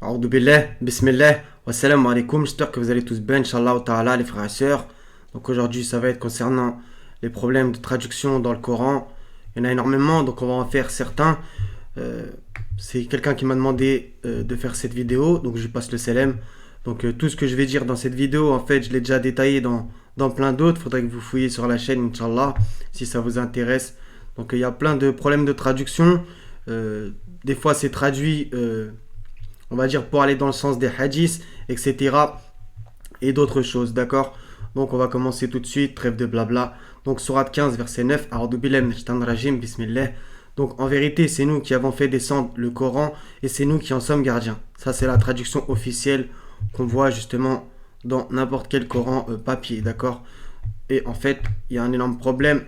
A'udhu billah, bismillah, wassalamu alaikum, j'espère que vous allez tous bien, Inch'Allah ta'ala, les frères et sœurs. Donc aujourd'hui, ça va être concernant les problèmes de traduction dans le Coran. Il y en a énormément, donc on va en faire certains. Euh, c'est quelqu'un qui m'a demandé de faire cette vidéo, donc je lui passe le salam. Donc tout ce que je vais dire dans cette vidéo, en fait, je l'ai déjà détaillé dans plein d'autres. Il faudrait que vous fouillez sur la chaîne, Inch'Allah, si ça vous intéresse. Donc il y a plein de problèmes de traduction. Des fois, c'est traduit... on va dire pour aller dans le sens des hadiths, etc. et d'autres choses, d'accord? Donc on va commencer tout de suite, trêve de blabla. Donc sourate 15, verset 9, A'udhu billahi minash shaitanir rajim, bismillah. Donc en vérité, c'est nous qui avons fait descendre le Coran et c'est nous qui en sommes gardiens. Ça, c'est la traduction officielle qu'on voit justement dans n'importe quel Coran papier, d'accord? Et en fait, il y a un énorme problème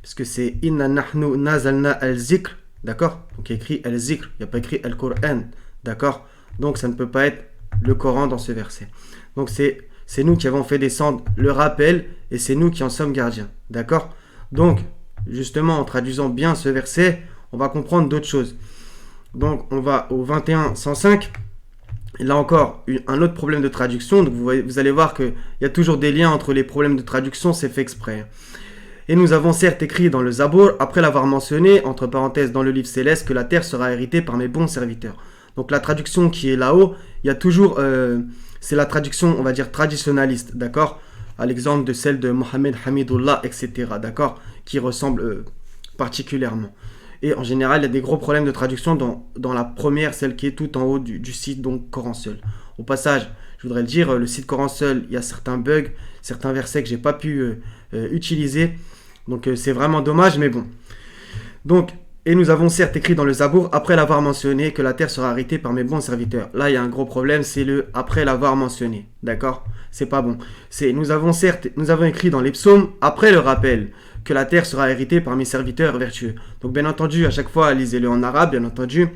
parce que c'est Inna nahnu nazalna al-zikr, d'accord? Donc il y a écrit al-zikr, il n'y a pas écrit al-Qur'an, d'accord? Donc ça ne peut pas être le Coran dans ce verset. Donc c'est nous qui avons fait descendre le rappel et c'est nous qui en sommes gardiens. D'accord? Donc, justement, en traduisant bien ce verset, on va comprendre d'autres choses. Donc, on va au 21-105. Et là encore, un autre problème de traduction. Donc, vous allez voir qu'il y a toujours des liens entre les problèmes de traduction, c'est fait exprès. Et nous avons certes écrit dans le Zabour, après l'avoir mentionné, entre parenthèses dans le livre céleste, que la terre sera héritée par mes bons serviteurs. Donc la traduction qui est là-haut, il y a toujours, c'est la traduction, on va dire, traditionnaliste, d'accord? À l'exemple de celle de Mohamed Hamidullah, etc., d'accord? Qui ressemble particulièrement. Et en général, il y a des gros problèmes de traduction dans la première, celle qui est tout en haut du site, donc Coran Seul. Au passage, je voudrais le dire, le site Coran Seul, il y a certains bugs, certains versets que j'ai pas pu utiliser. Donc c'est vraiment dommage, mais bon. Donc, et nous avons certes écrit dans le Zabour, après l'avoir mentionné, que la terre sera arrêtée par mes bons serviteurs. Là, il y a un gros problème, c'est le après l'avoir mentionné. D'accord? C'est pas bon. Nous avons écrit dans les psaumes, après le rappel, que la terre sera héritée par mes serviteurs vertueux. Donc, bien entendu, à chaque fois, lisez-le en arabe, bien entendu.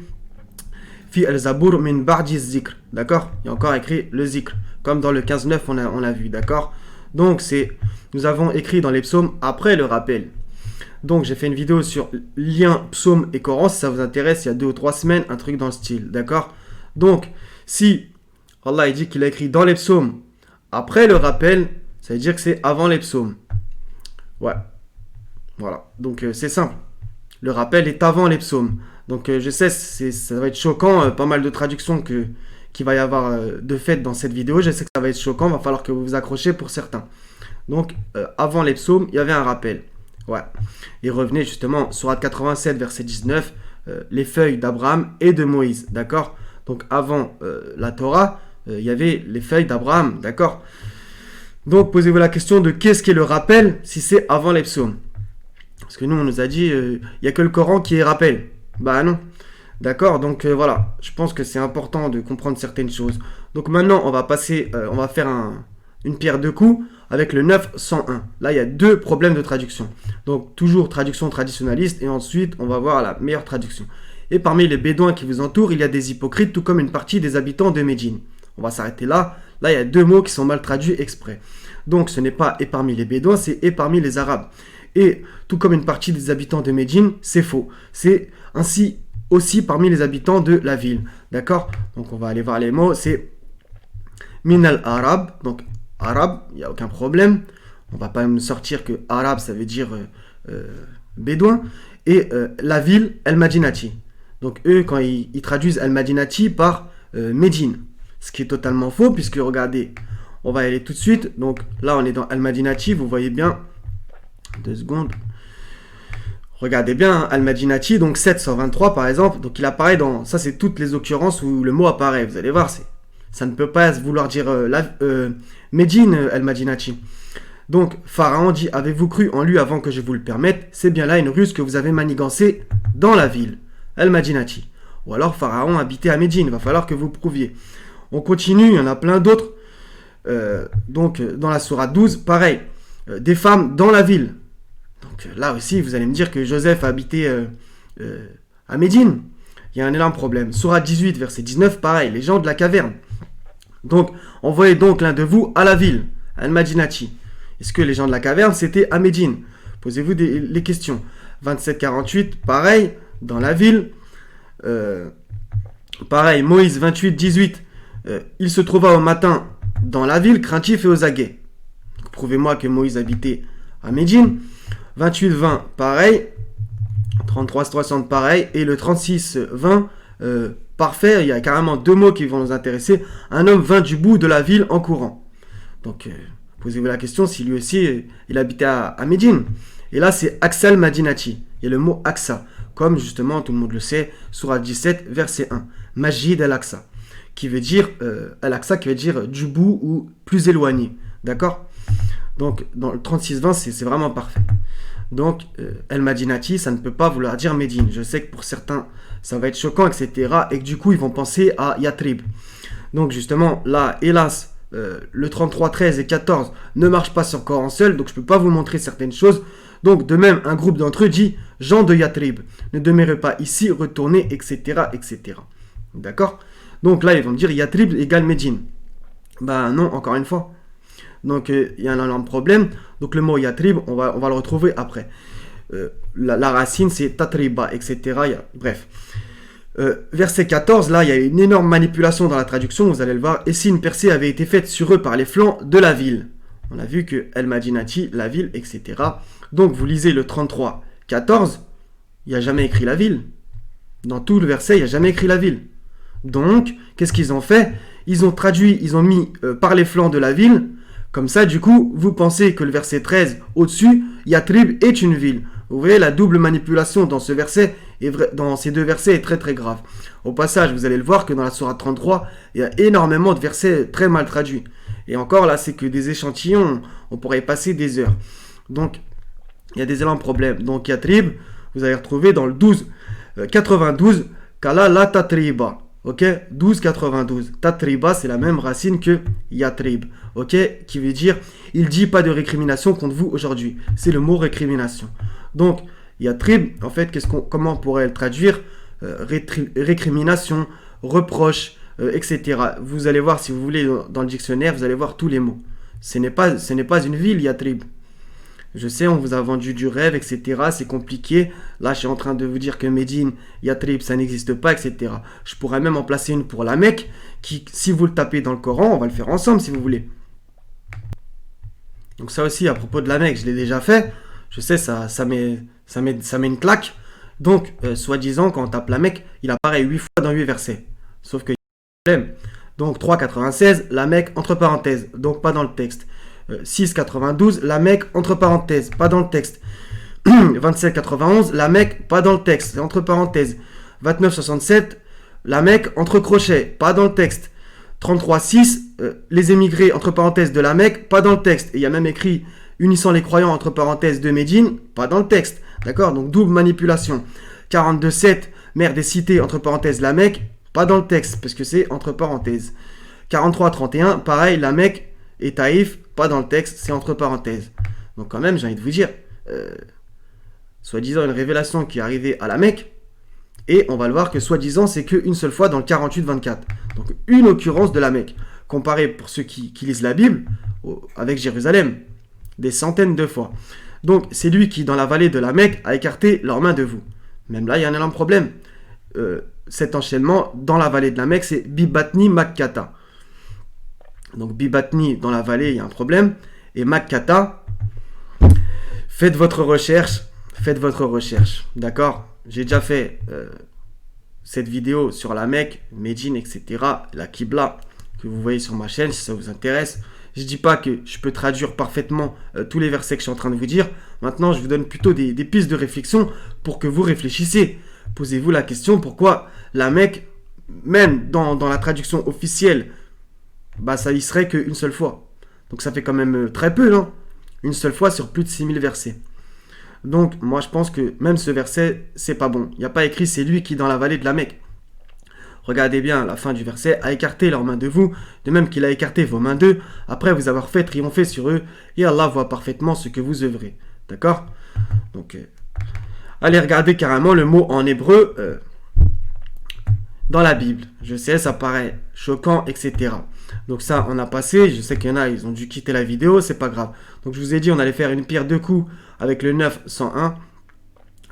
Fi al-Zabour min ba'di zikr. D'accord? Il y a encore écrit le zikr. Comme dans le 15-9, on l'a vu. D'accord? Donc, nous avons écrit dans les psaumes, après le rappel. Donc j'ai fait une vidéo sur lien psaume et Coran, si ça vous intéresse, il y a 2 ou 3 semaines, un truc dans le style, d'accord? Donc, si Allah il dit qu'il a écrit dans les psaumes, après le rappel, ça veut dire que c'est avant les psaumes. Ouais, voilà, donc c'est simple. Le rappel est avant les psaumes. Donc je sais, ça va être choquant, pas mal de traductions qu'il va y avoir de fait dans cette vidéo. Je sais que ça va être choquant, il va falloir que vous vous accrochiez pour certains. Donc avant les psaumes, il y avait un rappel. Ouais. Et revenez justement, sourate 87, verset 19, les feuilles d'Abraham et de Moïse, d'accord? Donc avant la Torah, il y avait les feuilles d'Abraham, d'accord? Donc posez-vous la question de qu'est-ce qu'est le rappel si c'est avant les psaumes? Parce que nous, on nous a dit, il n'y a que le Coran qui est rappel. Bah non. D'accord? Donc voilà, je pense que c'est important de comprendre certaines choses. Donc maintenant, on va faire une pierre deux coups avec le 901. Là, il y a 2 problèmes de traduction. Donc, toujours traduction traditionnaliste, et ensuite, on va voir la meilleure traduction. Et parmi les bédouins qui vous entourent, il y a des hypocrites, tout comme une partie des habitants de Médine. On va s'arrêter là. Là, il y a 2 mots qui sont mal traduits exprès. Donc, ce n'est pas et parmi les bédouins, c'est et parmi les arabes. Et tout comme une partie des habitants de Médine, c'est faux. C'est ainsi aussi parmi les habitants de la ville. D'accord? Donc, on va aller voir les mots. C'est minal arab, donc arabe, il n'y a aucun problème. On va pas me sortir que arabe, ça veut dire bédouin. Et la ville, El-Madinati. Donc eux, quand ils traduisent El-Madinati par Médine. Ce qui est totalement faux, puisque regardez, on va y aller tout de suite. Donc là, on est dans El-Madinati, vous voyez bien. 2 secondes. Regardez bien, Al-Madinati, donc 723 par exemple. Donc il apparaît dans... Ça, c'est toutes les occurrences où le mot apparaît. Vous allez voir, ça ne peut pas vouloir dire Médine, El-Madinati. Donc, Pharaon dit, avez-vous cru en lui avant que je vous le permette? C'est bien là une ruse que vous avez manigancée dans la ville, El-Madinati. Ou alors, Pharaon habitait à Médine, il va falloir que vous prouviez. On continue, il y en a plein d'autres. Donc, dans la sourate 12, pareil, des femmes dans la ville. Donc là aussi, vous allez me dire que Joseph habitait à Médine. Il y a un énorme problème. Sourate 18, verset 19, pareil, les gens de la caverne. Donc, envoyez donc l'un de vous à la ville, Al-Madinati. Est-ce que les gens de la caverne, c'était à Médine? Posez-vous les questions. 27-48, pareil, dans la ville. Pareil, Moïse 28, 18. Il se trouva au matin dans la ville, craintif et aux aguets. Prouvez-moi que Moïse habitait à Médine. 28, 20, pareil. 33, 60, pareil. Et le 36, 20, parfait. Il y a carrément deux mots qui vont nous intéresser. Un homme vint du bout de la ville en courant. Donc, posez-vous la question si lui aussi, il habitait à Médine. Et là, c'est Aksal Madinati. Il y a le mot Aksa. Comme justement, tout le monde le sait, Sourate 17, verset 1. Majid al-Aqsa. Qui veut dire, Al-Aqsa, qui veut dire du bout ou plus éloigné. D'accord? Donc, dans le 36-20, c'est vraiment parfait. Donc, El-Madinati, ça ne peut pas vouloir dire Médine. Je sais que pour certains, ça va être choquant, etc. Et que du coup, ils vont penser à Yatrib. Donc, justement, là, hélas, le 33, 13 et 14 ne marchent pas sur Coran seul. Donc, je ne peux pas vous montrer certaines choses. Donc, de même, un groupe d'entre eux dit « Gens de Yatrib, ne demeurez pas ici, retournez, etc. etc. » D'accord? Donc, là, ils vont me dire « Yatrib égale Médine. » Ben non, encore une fois. Donc, il y a un énorme problème. Donc, le mot Yatrib, on va le retrouver après. La racine, c'est Tatriba, etc. Bref. Verset 14, là, il y a une énorme manipulation dans la traduction, vous allez le voir. « Et si une percée avait été faite sur eux par les flancs de la ville ?» On a vu que El-Madinati, la ville, etc. Donc, vous lisez le 33, 14, il n'y a jamais écrit la ville. Dans tout le verset, il n'y a jamais écrit la ville. Donc, qu'est-ce qu'ils ont fait? Ils ont traduit, ils ont mis par les flancs de la ville. Comme ça, du coup, vous pensez que le verset 13, au-dessus, Yatrib est une ville. Vous voyez, la double manipulation dans ce verset, dans ces deux versets, est très très grave. Au passage, vous allez le voir que dans la sourate 33, il y a énormément de versets très mal traduits. Et encore là, c'est que des échantillons, on pourrait y passer des heures. Donc, il y a des énormes problèmes. Donc, Yatrib, vous allez retrouver dans le 12, 92, Kala la Tatriba. Ok, 12, 92. Tatriba, c'est la même racine que Yatrib. Ok, qui veut dire, il dit pas de récrimination contre vous aujourd'hui. C'est le mot récrimination. Donc, Yatrib, en fait, comment on pourrait le traduire? Récrimination, reproche, etc. Vous allez voir, si vous voulez, dans le dictionnaire, vous allez voir tous les mots. Ce n'est pas une ville, Yatrib. Je sais, on vous a vendu du rêve, etc. C'est compliqué. Là, je suis en train de vous dire que Médine, Yatrib, ça n'existe pas, etc. Je pourrais même en placer une pour la Mecque, qui, si vous le tapez dans le Coran, on va le faire ensemble, si vous voulez. Donc ça aussi, à propos de la Mecque, je l'ai déjà fait. Je sais, ça met une claque. Donc, soi-disant, quand on tape la Mecque, il apparaît 8 fois dans 8 versets. Sauf qu'il y a un problème. Donc, 3,96, la Mecque, entre parenthèses. Donc, pas dans le texte. 6,92, la Mecque, entre parenthèses. Pas dans le texte. 27,91, la Mecque, pas dans le texte. C'est entre parenthèses. 29,67, la Mecque, entre crochets. Pas dans le texte. 33,6, les émigrés, entre parenthèses, de la Mecque, pas dans le texte. Et il y a même écrit unissant les croyants, entre parenthèses, de Médine, pas dans le texte. D'accord? Donc double manipulation. 42,7, mère des cités, entre parenthèses, la Mecque, pas dans le texte, parce que c'est entre parenthèses. 43,31, pareil, la Mecque et Taïf, pas dans le texte, c'est entre parenthèses. Donc quand même, j'ai envie de vous dire, soi-disant une révélation qui est arrivée à la Mecque, et on va le voir que soi-disant, c'est qu'une seule fois dans le 48-24. Donc une occurrence de la Mecque. Comparé pour ceux qui lisent la Bible, avec Jérusalem, des centaines de fois. Donc c'est lui qui, dans la vallée de la Mecque, a écarté leurs mains de vous. Même là, il y a un énorme problème. Cet enchaînement, dans la vallée de la Mecque, c'est Bibatni Makkata. Donc Bibatni, dans la vallée, il y a un problème. Et Makkata, faites votre recherche. D'accord? J'ai déjà fait cette vidéo sur la Mecque, Médine, etc. La Qibla, que vous voyez sur ma chaîne, si ça vous intéresse. Je ne dis pas que je peux traduire parfaitement tous les versets que je suis en train de vous dire. Maintenant, je vous donne plutôt des pistes de réflexion pour que vous réfléchissiez. Posez-vous la question pourquoi la Mecque, même dans la traduction officielle, bah ça y serait qu'une seule fois. Donc ça fait quand même très peu, non? Une seule fois sur plus de 6000 versets. Donc moi je pense que même ce verset, c'est pas bon. Il n'y a pas écrit c'est lui qui est dans la vallée de la Mecque. Regardez bien la fin du verset, a écarté leurs mains de vous, de même qu'il a écarté vos mains d'eux, après vous avoir fait triompher sur eux, et Allah voit parfaitement ce que vous œuvrez. D'accord? Donc, allez regarder carrément le mot en hébreu dans la Bible. Je sais, ça paraît choquant, etc. Donc ça, on a passé, je sais qu'il y en a, ils ont dû quitter la vidéo, c'est pas grave. Donc je vous ai dit, on allait faire une pierre deux coups avec le 901,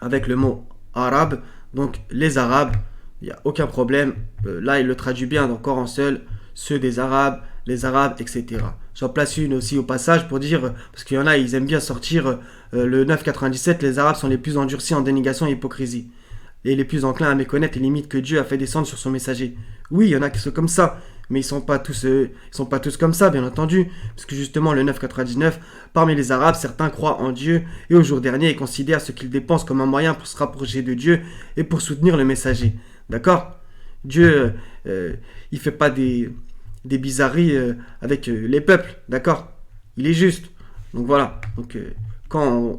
avec le mot arabe, donc les Arabes. il n'y a aucun problème. Là, il le traduit bien dans Coran seul, ceux des Arabes, les Arabes, etc. J'en place une aussi au passage pour dire, parce qu'il y en a, ils aiment bien sortir le 9,97, les Arabes sont les plus endurcis en dénégation et hypocrisie, et les plus enclins à méconnaître les limites que Dieu a fait descendre sur son messager. Oui, il y en a qui sont comme ça, mais ils sont pas tous comme ça, bien entendu, parce que justement, le 9,99, parmi les Arabes, certains croient en Dieu, et au jour dernier, ils considèrent ce qu'ils dépensent comme un moyen pour se rapprocher de Dieu et pour soutenir le messager. D'accord? Dieu, il fait pas des bizarreries avec les peuples, d'accord? Il est juste. Donc voilà. Donc quand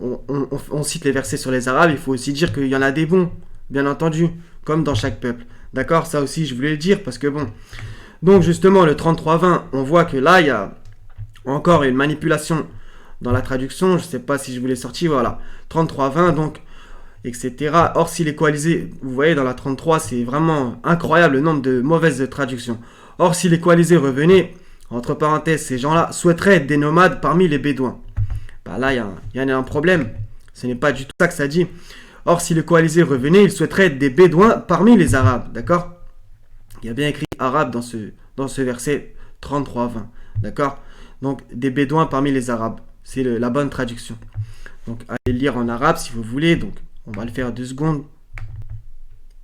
on cite les versets sur les Arabes, il faut aussi dire qu'il y en a des bons, bien entendu, comme dans chaque peuple. D'accord? Ça aussi, je voulais le dire parce que bon. Donc justement, le 33-20, on voit que là, il y a encore une manipulation dans la traduction. Je sais pas si je voulais sortir, voilà. 33-20, donc, etc. Or, s'il est coalisé, vous voyez, dans la 33, c'est vraiment incroyable le nombre de mauvaises traductions. Or, si les coalisés revenaient, entre parenthèses, ces gens-là souhaiteraient être des nomades parmi les Bédouins. Bah là, il y a un problème. Ce n'est pas du tout ça que ça dit. Or, si les coalisés revenaient, ils souhaiteraient être des Bédouins parmi les Arabes. D'accord? Il y a bien écrit arabe dans ce verset 33-20. D'accord? Donc, des Bédouins parmi les Arabes. C'est la bonne traduction. Donc, allez lire en arabe si vous voulez. Donc, on va le faire 2 secondes.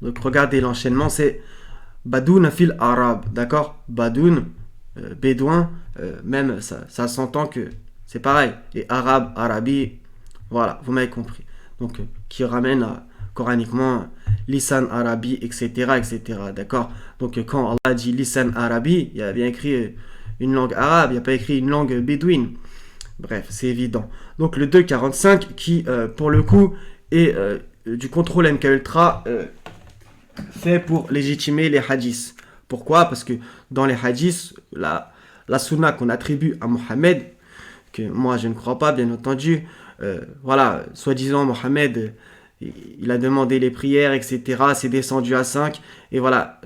Donc, regardez l'enchaînement, c'est Badoun fil arabe, d'accord? Badoun, bédouin, même ça s'entend que c'est pareil. Et arabe, arabi, voilà, vous m'avez compris. Donc, qui ramène coraniquement lisan arabi, etc., etc., d'accord? Donc, quand Allah dit lisan arabi, il y a bien écrit une langue arabe, il n'y a pas écrit une langue bédouine. Bref, c'est évident. Donc, le 2,45 qui, pour le coup, est du contrôle MK Ultra fait pour légitimer les hadiths. Pourquoi? Parce que dans les hadiths, la sunna qu'on attribue à Mohammed, que moi je ne crois pas bien entendu, voilà, soi-disant Mohammed, il a demandé les prières, etc., c'est descendu à 5, et voilà,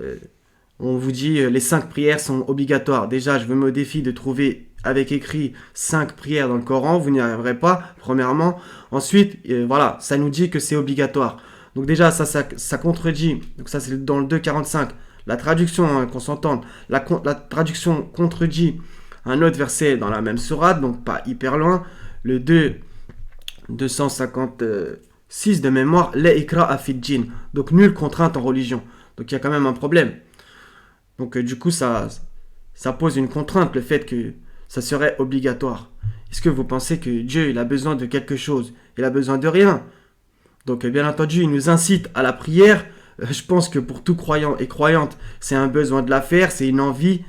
on vous dit les 5 prières sont obligatoires. Déjà, je me défie de trouver avec écrit 5 prières dans le Coran, vous n'y arriverez pas, premièrement. Ensuite, voilà, ça nous dit que c'est obligatoire. Donc déjà, ça contredit, donc ça c'est dans le 2,45, la traduction, hein, qu'on s'entende, la traduction contredit un autre verset dans la même sourate, donc pas hyper loin, le 256 de mémoire, les ikra afidjin, donc nulle contrainte en religion. Donc il y a quand même un problème. Donc du coup, ça pose une contrainte, le fait que ça serait obligatoire. Est-ce que vous pensez que Dieu, il a besoin de quelque chose? Il a besoin de rien. Donc bien entendu, il nous incite à la prière. Je pense que pour tout croyant et croyante, c'est un besoin de la faire, c'est une envie.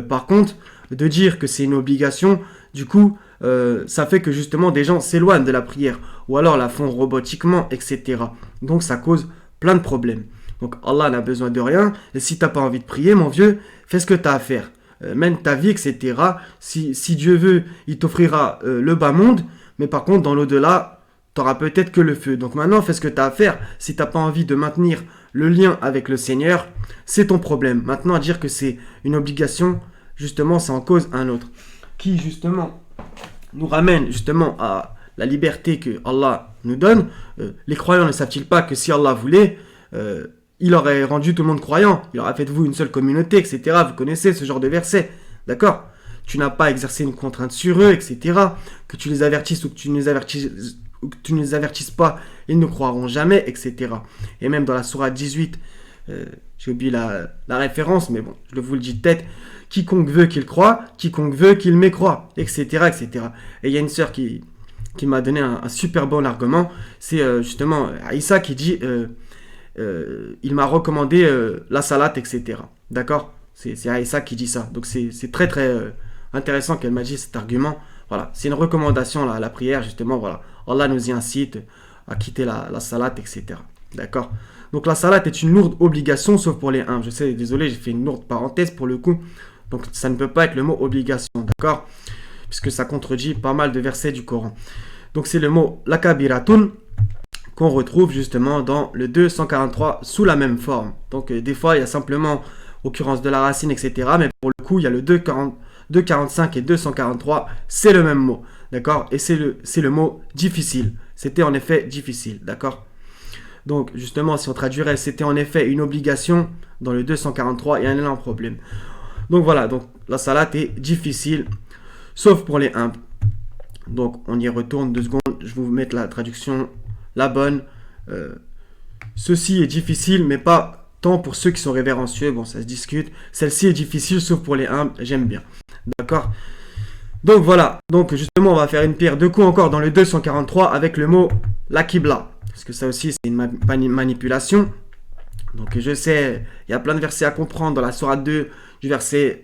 Par contre, de dire que c'est une obligation, du coup, ça fait que justement des gens s'éloignent de la prière, ou alors la font robotiquement, etc. Donc ça cause plein de problèmes. Donc Allah n'a besoin de rien, et si tu n'as pas envie de prier, mon vieux, fais ce que tu as à faire. Mène ta vie, etc. Si Dieu veut, il t'offrira le bas monde, mais par contre, dans l'au-delà, tu n'auras peut-être que le feu. Donc maintenant, fais ce que tu as à faire. Si tu n'as pas envie de maintenir le lien avec le Seigneur, c'est ton problème. Maintenant, à dire que c'est une obligation, justement, ça en cause un autre. Qui, justement, nous ramène justement à la liberté que Allah nous donne. Les croyants ne savent-ils pas que si Allah voulait, il aurait rendu tout le monde croyant, il aurait fait de vous une seule communauté, etc. Vous connaissez ce genre de verset, d'accord? Tu n'as pas exercé une contrainte sur eux, etc. Que tu les avertisses ou que tu ne les avertisses pas, ils ne croiront jamais, etc. Et même dans la sourate 18, j'ai oublié la référence, mais bon, je vous le dis de tête, quiconque veut qu'il croie, quiconque veut qu'il mécroit, etc., etc. Et il y a une sœur qui m'a donné un super bon argument, c'est justement Aïssa qui dit... il m'a recommandé la salate, etc. D'accord? C'est Aïssa qui dit ça. Donc c'est très très intéressant qu'elle m'a dit cet argument. Voilà, c'est une recommandation là, à la prière, justement. Voilà, Allah nous y incite à quitter la salate, etc. D'accord? Donc la salate est une lourde obligation, sauf pour les 1. Je sais, désolé, j'ai fait une lourde parenthèse pour le coup. Donc ça ne peut pas être le mot obligation, d'accord? Puisque ça contredit pas mal de versets du Coran. Donc c'est le mot lakabiratun, qu'on retrouve justement dans le 243 sous la même forme. Donc des fois il y a simplement occurrence de la racine, etc. Mais pour le coup il y a le 245 et 243, c'est le même mot, d'accord? Et c'est le mot difficile. C'était en effet difficile, d'accord? Donc, justement, si on traduirait, c'était en effet une obligation dans le 243, il y a un énorme problème. Donc voilà, donc la salat est difficile, sauf pour les humbles. Donc on y retourne 2 secondes, je vais vous mettre la traduction, la bonne. Ceci est difficile, mais pas tant pour ceux qui sont révérencieux, bon ça se discute. Celle-ci est difficile, sauf pour les humbles, j'aime bien. D'accord. Donc voilà, donc justement on va faire une pierre 2 coups encore dans le 243 avec le mot la Qibla. Parce que ça aussi c'est une manipulation. Donc je sais, il y a plein de versets à comprendre dans la sourate 2, du verset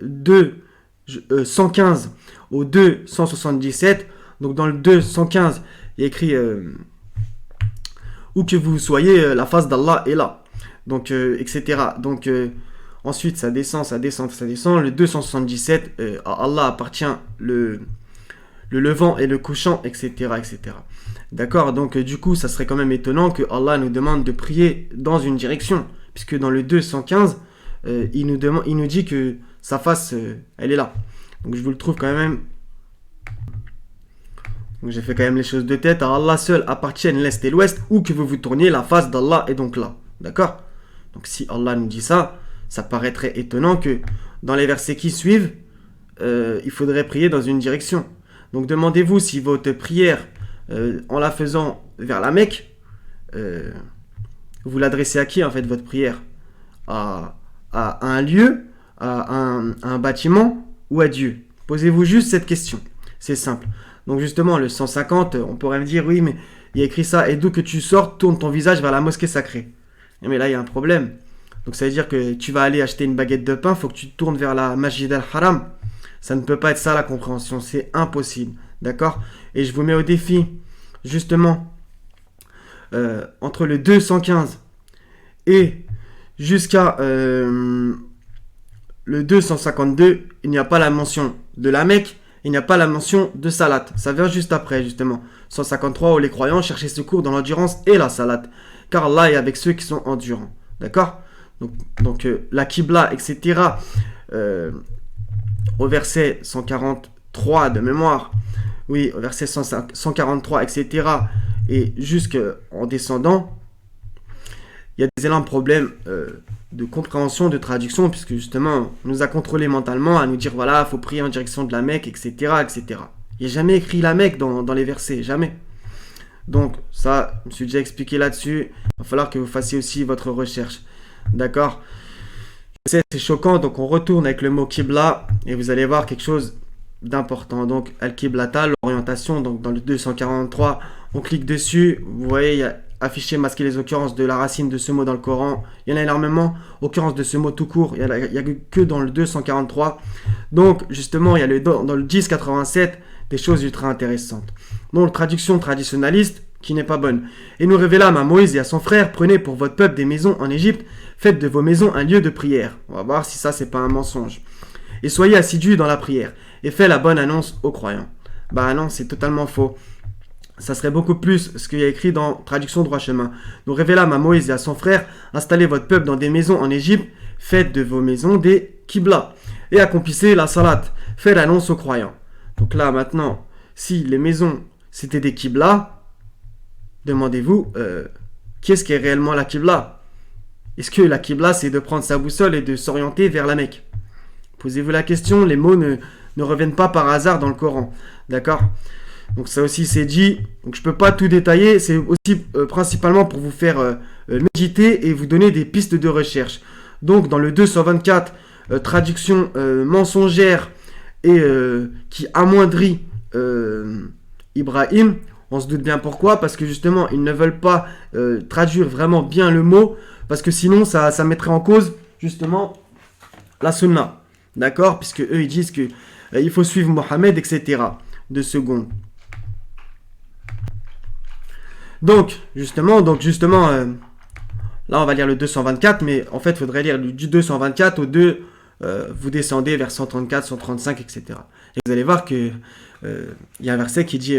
115 au 277. Donc dans le 215, il y a écrit où que vous soyez, la face d'Allah est là. Donc, etc. Donc ensuite, ça descend. Le 277, à Allah appartient le levant et le couchant, etc. etc. D'accord. Donc du coup, ça serait quand même étonnant que Allah nous demande de prier dans une direction. Puisque dans le 215, il nous dit que sa face, elle est là. Donc je vous le trouve quand même. Donc j'ai fait quand même les choses de tête. À Allah seul appartiennent l'Est et l'Ouest. Où que vous vous tourniez, la face d'Allah est donc là. D'accord. Donc si Allah nous dit ça, ça paraîtrait étonnant que dans les versets qui suivent, il faudrait prier dans une direction. Donc demandez-vous si votre prière, en la faisant vers la Mecque, vous l'adressez à qui en fait votre prière? À un lieu, à un bâtiment ou à Dieu? Posez-vous juste cette question. C'est simple. Donc justement, le 150, on pourrait me dire, oui, mais il y a écrit ça, et d'où que tu sors, tourne ton visage vers la mosquée sacrée. Mais là, il y a un problème. Donc ça veut dire que tu vas aller acheter une baguette de pain, il faut que tu te tournes vers la Masjid al-Haram. Ça ne peut pas être ça la compréhension, c'est impossible. D'accord? Et je vous mets au défi, justement, entre le 215 et jusqu'à le 252, il n'y a pas la mention de la Mecque, il n'y a pas la mention de salat. Ça vient juste après, justement. 153, où les croyants cherchaient secours dans l'endurance et la salat. Car Allah est avec ceux qui sont endurants. D'accord? Donc la Qibla, etc. Au verset 143 de mémoire. Oui, au verset 143, etc. Et jusqu'en descendant, il y a des énormes problèmes de compréhension, de traduction, puisque justement, on nous a contrôlé mentalement à nous dire, voilà, il faut prier en direction de la Mecque, etc., etc. Il n'y a jamais écrit la Mecque dans les versets, jamais. Donc, ça, je me suis déjà expliqué là-dessus. Il va falloir que vous fassiez aussi votre recherche. D'accord? Je sais, c'est choquant, donc on retourne avec le mot Qibla, et vous allez voir quelque chose d'important. Donc, Al-Qiblata, l'orientation, donc dans le 243, on clique dessus, vous voyez, il y a afficher, masquer les occurrences de la racine de ce mot dans le Coran. Il y en a énormément. Occurrence de ce mot tout court, il n'y a que dans le 243. Donc, justement, il y a dans le 1087 des choses ultra intéressantes. Donc, traduction traditionnaliste qui n'est pas bonne. Et nous révélâmes à Moïse et à son frère, prenez pour votre peuple des maisons en Égypte, faites de vos maisons un lieu de prière. On va voir si ça, c'est pas un mensonge. Et soyez assidus dans la prière. Et faites la bonne annonce aux croyants. Bah non, c'est totalement faux. Ça serait beaucoup plus ce qu'il y a écrit dans Traduction droit chemin. Nous révélâmes à Moïse et à son frère, installez votre peuple dans des maisons en Égypte, faites de vos maisons des Qibla, et accomplissez la salat, faites l'annonce aux croyants. Donc là, maintenant, si les maisons, c'était des Qibla, demandez-vous, qu'est-ce qui est réellement la Qibla? Est-ce que la Qibla, c'est de prendre sa boussole et de s'orienter vers la Mecque? Posez-vous la question, les mots ne reviennent pas par hasard dans le Coran. D'accord? Donc ça aussi c'est dit, donc je peux pas tout détailler, c'est aussi principalement pour vous faire méditer et vous donner des pistes de recherche. Donc dans le 224, traduction mensongère et qui amoindrit Ibrahim, on se doute bien pourquoi, parce que justement ils ne veulent pas traduire vraiment bien le mot, parce que sinon ça mettrait en cause justement la sunna, d'accord, puisque eux ils disent que il faut suivre Mohammed, etc. 2 secondes. Donc justement, là on va lire le 224, mais en fait il faudrait lire du 224 au 2, vous descendez vers 134, 135, etc. Et vous allez voir que il y a un verset qui dit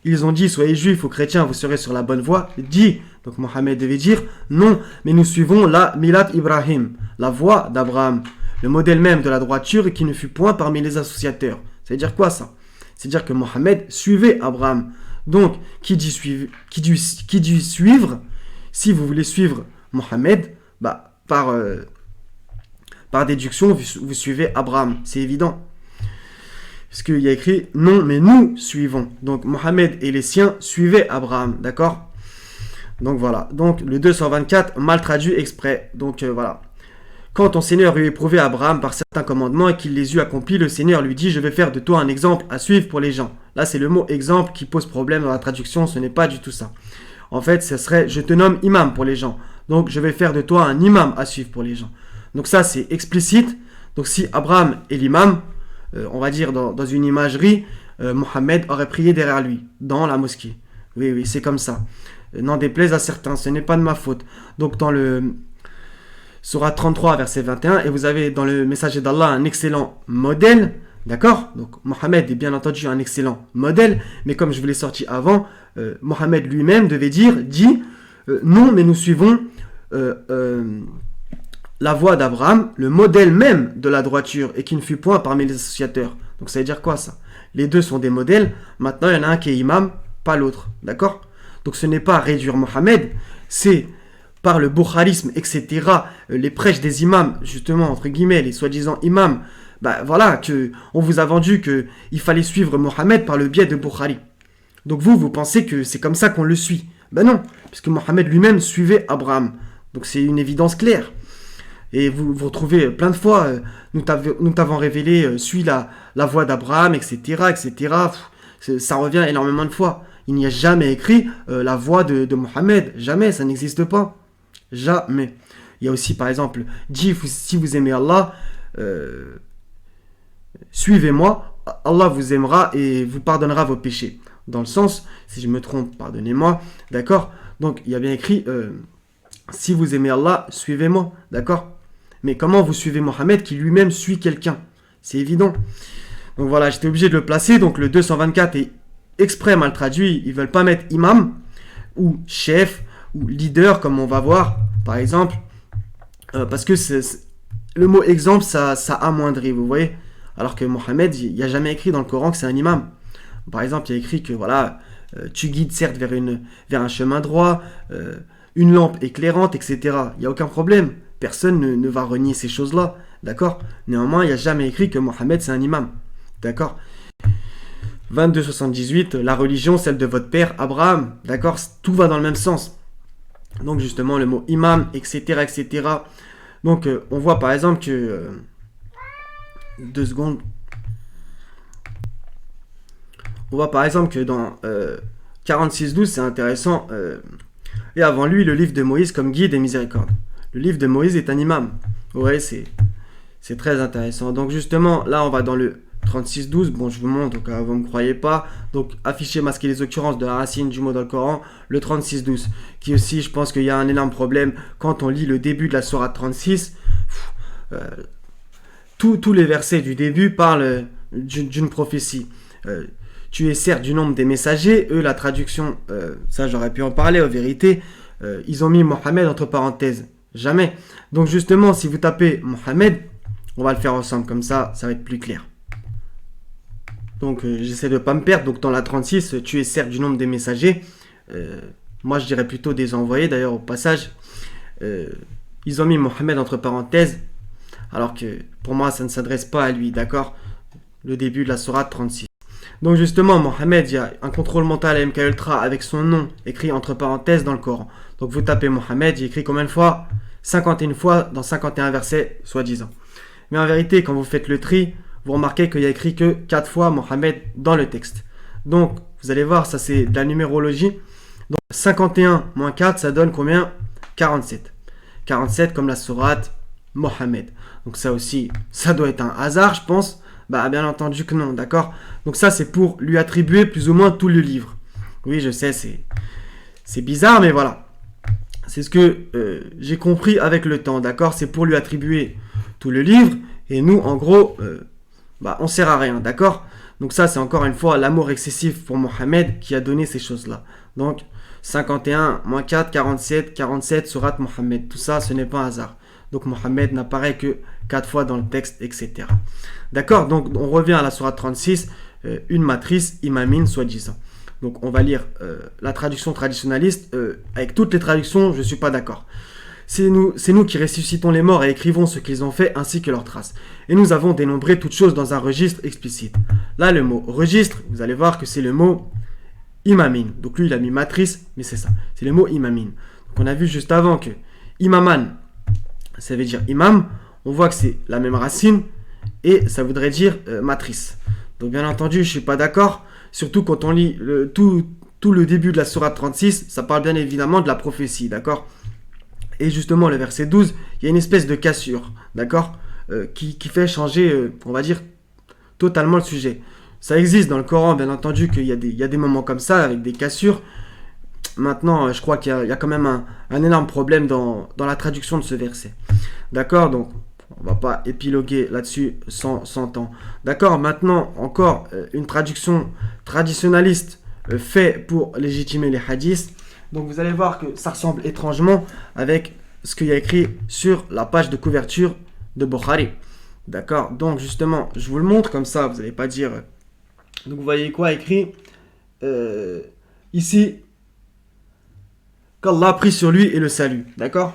ils ont dit, soyez juifs ou chrétiens, vous serez sur la bonne voie. Dit, donc Mohammed devait dire, non, mais nous suivons la Milat Ibrahim, la voie d'Abraham, le modèle même de la droiture qui ne fut point parmi les associateurs. Ça veut dire quoi ça? C'est-à-dire que Mohammed suivait Abraham. Donc, qui dit suivre, si vous voulez suivre Mohammed, bah, par déduction, vous suivez Abraham, c'est évident. Parce qu'il y a écrit non, mais nous suivons. Donc Mohammed et les siens suivaient Abraham, d'accord? Donc voilà. Donc le 224, mal traduit exprès. Donc voilà. Quand ton Seigneur eut éprouvé Abraham par certains commandements et qu'il les eut accomplis, le Seigneur lui dit: je vais faire de toi un exemple à suivre pour les gens. Là, c'est le mot exemple qui pose problème dans la traduction, ce n'est pas du tout ça. En fait, ce serait: je te nomme imam pour les gens. Donc je vais faire de toi un imam à suivre pour les gens. Donc ça, c'est explicite. Donc si Abraham est l'imam, on va dire dans une imagerie, Mohammed aurait prié derrière lui, dans la mosquée. Oui, oui, c'est comme ça. N'en déplaise à certains, ce n'est pas de ma faute. Donc dans le Sourate 33, verset 21, et vous avez dans le messager d'Allah un excellent modèle, d'accord? Donc Mohammed est bien entendu un excellent modèle, mais comme je vous l'ai sorti avant, Mohammed lui-même dit, non, mais nous suivons la voie d'Abraham, le modèle même de la droiture, et qui ne fut point parmi les associateurs. Donc ça veut dire quoi ça? Les deux sont des modèles, maintenant il y en a un qui est imam, pas l'autre, d'accord? Donc ce n'est pas réduire Mohammed, c'est par le boukharisme, etc., les prêches des imams, justement, entre guillemets, les soi-disant imams, bah voilà, on vous a vendu qu'il fallait suivre Mohammed par le biais de Bukhari. Donc vous pensez que c'est comme ça qu'on le suit. Ben non, puisque Mohammed lui-même suivait Abraham. Donc c'est une évidence claire. Et vous retrouvez plein de fois, nous t'avons révélé, suis la voie d'Abraham, etc., etc. Ça revient énormément de fois. Il n'y a jamais écrit la voie de Mohammed. Jamais, ça n'existe pas. Jamais. Il y a aussi, par exemple, dit, si vous aimez Allah, suivez-moi, Allah vous aimera et vous pardonnera vos péchés. Dans le sens, si je me trompe, pardonnez-moi, d'accord? Donc, il y a bien écrit, si vous aimez Allah, suivez-moi, d'accord? Mais comment vous suivez Mohammed qui lui-même suit quelqu'un? C'est évident. Donc voilà, j'étais obligé de le placer. Donc le 224 est exprès mal traduit. Ils ne veulent pas mettre imam ou chef ou leader comme on va voir, par exemple. Parce que le mot exemple, ça amoindrit, vous voyez. Alors que Mohammed, il n'y a jamais écrit dans le Coran que c'est un imam. Par exemple, il y a écrit que voilà, tu guides certes vers un chemin droit, une lampe éclairante, etc. Il n'y a aucun problème. Personne ne va renier ces choses-là, d'accord? Néanmoins, il n'y a jamais écrit que Mohammed c'est un imam, d'accord? 2278, la religion, celle de votre père Abraham, d'accord? Tout va dans le même sens. Donc justement, le mot imam, etc., etc. Donc on voit par exemple que... 2 secondes. On voit par exemple que dans 46-12, c'est intéressant. Et avant lui, le livre de Moïse comme guide et miséricorde. Le livre de Moïse est un imam. Ouais, c'est très intéressant. Donc justement, là, on va dans le 36-12. Bon, je vous montre, donc vous ne me croyez pas. Donc, afficher, masquer les occurrences de la racine du mot dans le Coran. Le 36-12, qui aussi, je pense qu'il y a un énorme problème. Quand on lit le début de la sourate 36, tous les versets du début parlent d'une prophétie. Tu es certes du nombre des messagers. Eux, la traduction, ça j'aurais pu en parler, en vérité. Ils ont mis Mohammed entre parenthèses. Jamais. Donc justement, si vous tapez Mohammed, on va le faire ensemble, comme ça va être plus clair. Donc j'essaie de ne pas me perdre. Donc dans la 36, tu es certes du nombre des messagers. Moi je dirais plutôt des envoyés, d'ailleurs au passage. Ils ont mis Mohammed entre parenthèses, alors que pour moi ça ne s'adresse pas à lui, d'accord? Le début de la sourate 36. Donc justement, Mohammed, il y a un contrôle mental à MK Ultra avec son nom écrit entre parenthèses dans le Coran. Donc vous tapez Mohammed, il écrit combien de fois? 51 fois dans 51 versets, soi-disant. Mais en vérité, quand vous faites le tri, vous remarquez qu'il y a écrit que 4 fois Mohammed dans le texte. Donc, vous allez voir, ça c'est de la numérologie. Donc 51 moins 4, ça donne combien? 47. 47 comme la sourate Mohammed. Donc ça aussi, ça doit être un hasard, je pense. Bah bien entendu que non, d'accord? Donc ça c'est pour lui attribuer plus ou moins tout le livre. Oui, je sais, c'est bizarre, mais voilà. C'est ce que j'ai compris avec le temps, d'accord? C'est pour lui attribuer tout le livre, et nous, en gros, on sert à rien, d'accord? Donc ça, c'est encore une fois l'amour excessif pour Mohammed qui a donné ces choses-là. Donc, 51, moins 4, 47, 47, sourate Mohammed. Tout ça, ce n'est pas un hasard. Donc, Mohammed n'apparaît que 4 fois dans le texte, etc. D'accord? Donc, on revient à la sourate 36, une matrice imamine, soi-disant. Donc on va lire la traduction traditionnaliste. Avec toutes les traductions, je ne suis pas d'accord. C'est nous qui ressuscitons les morts et écrivons ce qu'ils ont fait ainsi que leurs traces. Et nous avons dénombré toutes choses dans un registre explicite. Là, le mot registre, vous allez voir que c'est le mot imamin. Donc lui, il a mis matrice, mais c'est ça. C'est le mot imamin. Donc on a vu juste avant que imaman, ça veut dire imam. On voit que c'est la même racine et ça voudrait dire matrice. Donc bien entendu, je ne suis pas d'accord. Surtout quand on lit tout le début de la sourate 36, ça parle bien évidemment de la prophétie, d'accord ? Et justement, le verset 12, il y a une espèce de cassure, d'accord, qui fait changer, on va dire, totalement le sujet. Ça existe dans le Coran, bien entendu, qu'il y a des moments comme ça, avec des cassures. Maintenant, je crois qu'il y a quand même un énorme problème dans la traduction de ce verset. D'accord, donc on ne va pas épiloguer là-dessus sans temps. D'accord, maintenant, encore une traduction traditionnaliste faite pour légitimer les hadiths. Donc vous allez voir que ça ressemble étrangement avec ce qu'il y a écrit sur la page de couverture de Bukhari. D'accord, donc justement, je vous le montre comme ça, vous n'allez pas dire... Donc vous voyez quoi écrit ici, qu'Allah a pris sur lui et le salut. D'accord,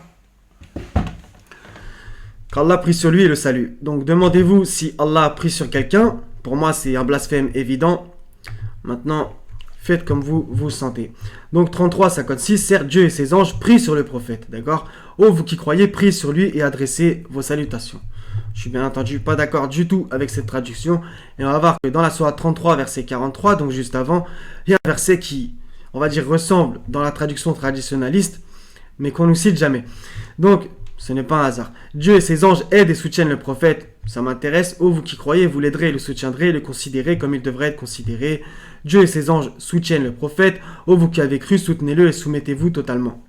qu'Allah a pris sur lui et le salut. Donc demandez-vous si Allah a pris sur quelqu'un. Pour moi, c'est un blasphème évident. Maintenant... faites comme vous sentez. Donc 33-56, certes Dieu et ses anges prient sur le prophète, d'accord ? Oh, vous qui croyez, priez sur lui et adressez vos salutations. Je suis bien entendu pas d'accord du tout avec cette traduction. Et on va voir que dans la sourate 33, verset 43, donc juste avant, il y a un verset qui, on va dire, ressemble dans la traduction traditionnaliste, mais qu'on ne cite jamais. Donc, ce n'est pas un hasard. Dieu et ses anges aident et soutiennent le prophète. Ça m'intéresse. Oh, vous qui croyez, vous l'aiderez et le soutiendrez et le considérez comme il devrait être considéré. Dieu et ses anges soutiennent le prophète. Oh, vous qui avez cru, soutenez-le et soumettez-vous totalement.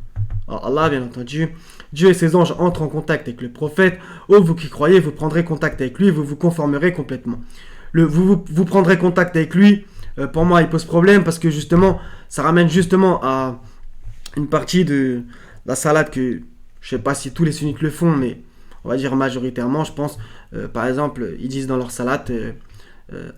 Alors Allah, bien entendu. Dieu et ses anges entrent en contact avec le prophète. Oh, vous qui croyez, vous prendrez contact avec lui et vous vous conformerez complètement. Vous prendrez contact avec lui, pour moi, il pose problème parce que justement, ça ramène justement à une partie de la salade que... Je ne sais pas si tous les sunnites le font, mais on va dire majoritairement, je pense. Par exemple, ils disent dans leur salat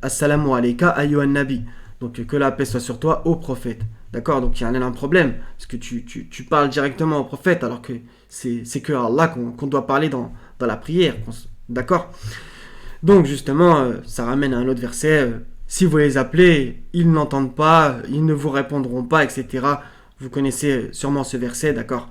Assalamu alayka ayyuhan nabi. Donc que la paix soit sur toi, ô prophète. D'accord, donc il y a un énorme problème. Parce que tu parles directement au prophète, alors que c'est que à Allah qu'on doit parler dans la prière. D'accord. Donc justement, ça ramène à un autre verset. Si vous les appelez, ils n'entendent pas, ils ne vous répondront pas, etc. Vous connaissez sûrement ce verset, d'accord.